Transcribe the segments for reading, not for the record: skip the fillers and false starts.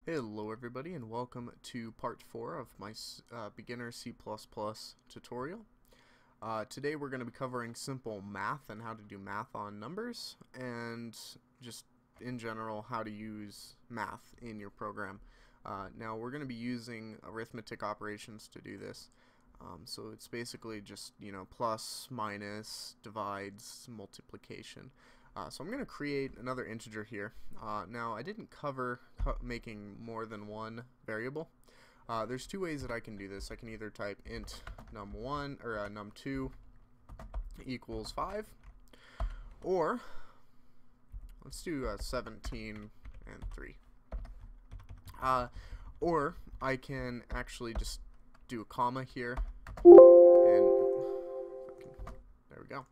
Hello everybody and welcome to part 4 of my beginner C++ tutorial. Today we're going to be covering simple math and how to do math on numbers and just in general how to use math in your program. Now we're going to be using arithmetic operations to do this. So it's basically just, plus, minus, divides, multiplication. So I'm going to create another integer here. Now I didn't cover making more than one variable. There's two ways that I can do this. I can either type int num1 or num2 equals 5, or let's do 17 and 3. Or I can actually just do a comma here, and there we go.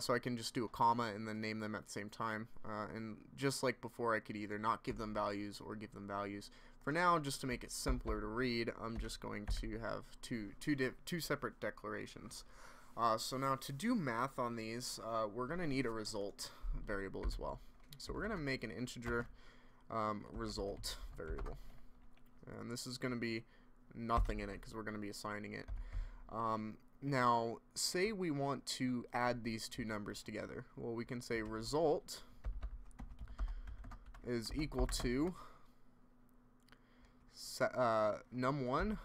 So I can just do a comma and then name them at the same time. And just like before, I could either not give them values or give them values. For now, just to make it simpler to read, I'm just going to have two separate declarations. So now to do math on these, we're going to need a result variable as well. So we're going to make an integer result variable. And this is going to be nothing in it because we're going to be assigning it. Now, say we want to add these two numbers together. Well, we can say result is equal to num1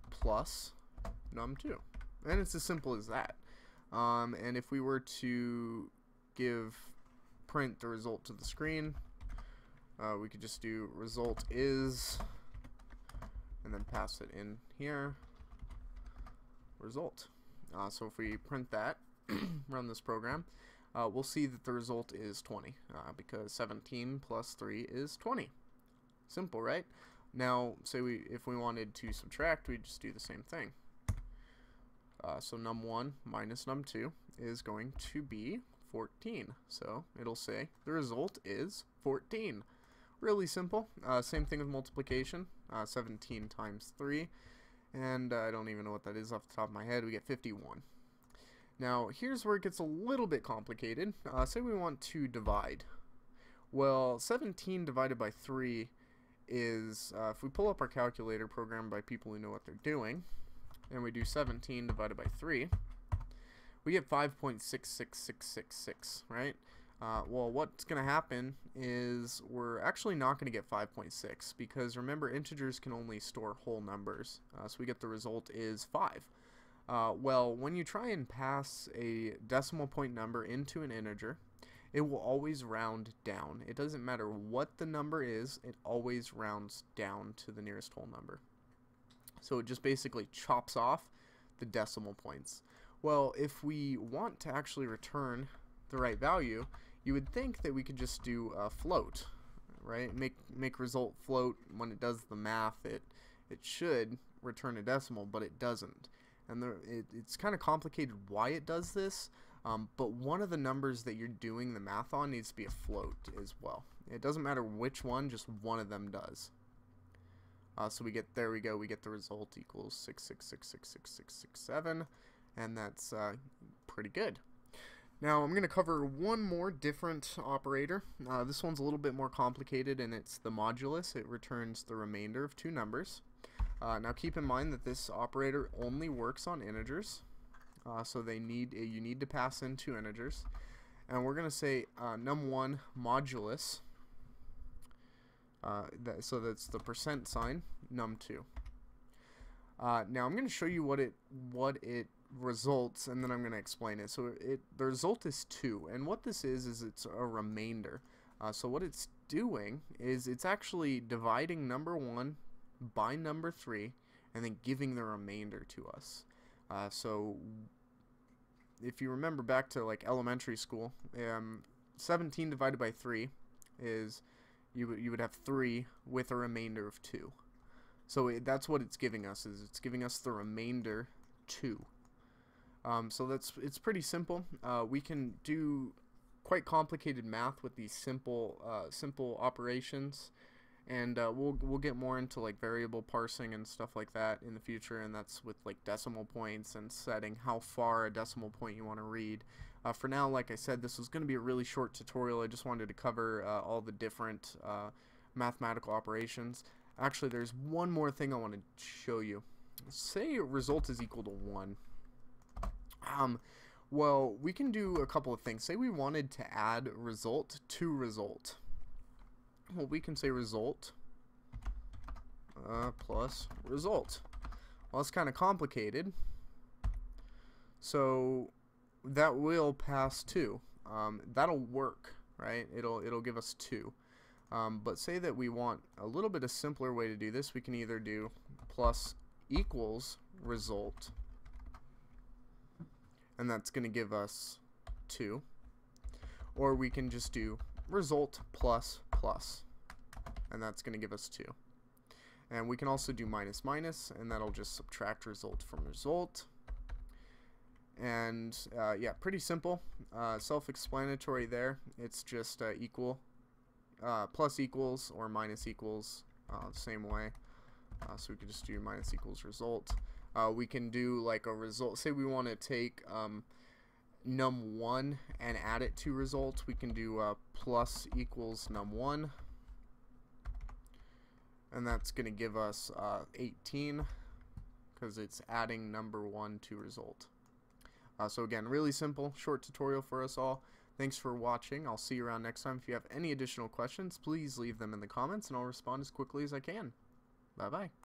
plus num2. And it's as simple as that. And if we were to print the result to the screen, we could just do result is, and then pass it in here. Result. So if we print that, run this program, we'll see that the result is 20 because 17 plus 3 is 20. Simple, right? Now, say if we wanted to subtract, we'd just do the same thing. So num1 minus num2 is going to be 14. So it'll say the result is 14. Really simple. Same thing with multiplication. 17 times 3. And I don't even know what that is off the top of my head. We get 51. Now, here's where it gets a little bit complicated. Say we want to divide. Well, 17 divided by 3 is, if we pull up our calculator programmed by people who know what they're doing, and we do 17 divided by 3, we get 5.66666, right? Well, what's going to happen is we're actually not going to get 5.6 because remember, integers can only store whole numbers. So we get the result is 5. Well, when you try and pass a decimal point number into an integer, it will always round down. It doesn't matter what the number is, it always rounds down to the nearest whole number. So it just basically chops off the decimal points. Well, if we want to actually return the right value, you would think that we could just do a float, right? Make result float. When it does the math, it should return a decimal, but it doesn't. And it's kind of complicated why it does this, but one of the numbers that you're doing the math on needs to be a float as well. It doesn't matter which one, just one of them does. So there we go, we get the result equals 6666667, and that's pretty good. Now I'm going to cover one more different operator. This one's a little bit more complicated, and it's the modulus. It returns the remainder of two numbers. Now keep in mind that this operator only works on integers, so you need to pass in two integers. And we're going to say num1 modulus, so that's the percent sign, num2. Now I'm going to show you what it results, and then I'm going to explain it. So the result is 2, and what this is it's a remainder. So what it's doing is it's actually dividing number 1 by number 3 and then giving the remainder to us. So if you remember back to like elementary school, 17 divided by 3 is you would have 3 with a remainder of 2. So that's what it's giving us, is it's giving us the remainder 2. So it's pretty simple. We can do quite complicated math with these simple operations, and we'll get more into like variable parsing and stuff like that in the future, and that's with like decimal points and setting how far a decimal point you want to read. For now, like I said, this was going to be a really short tutorial. I just wanted to cover all the different mathematical operations. Actually, there's one more thing I want to show you. Say result is equal to 1. Well, we can do a couple of things. Say we wanted to add result to result. Well, we can say result plus result. Well, it's kind of complicated. So that will pass 2. That'll work, right? It'll give us 2. But say that we want a little bit of simpler way to do this. We can either do plus equals result, and that's going to give us 2. Or we can just do result plus plus, and that's going to give us 2. And we can also do minus minus, and that'll just subtract result from result. And yeah, pretty simple, self-explanatory there. It's just equal, plus equals or minus equals, the same way. So we could just do minus equals result. We can do like a result. Say we want to take num1 and add it to result. We can do plus equals num1. And that's going to give us 18 because it's adding number 1 to result. So again, really simple, short tutorial for us all. Thanks for watching. I'll see you around next time. If you have any additional questions, please leave them in the comments and I'll respond as quickly as I can. Bye-bye.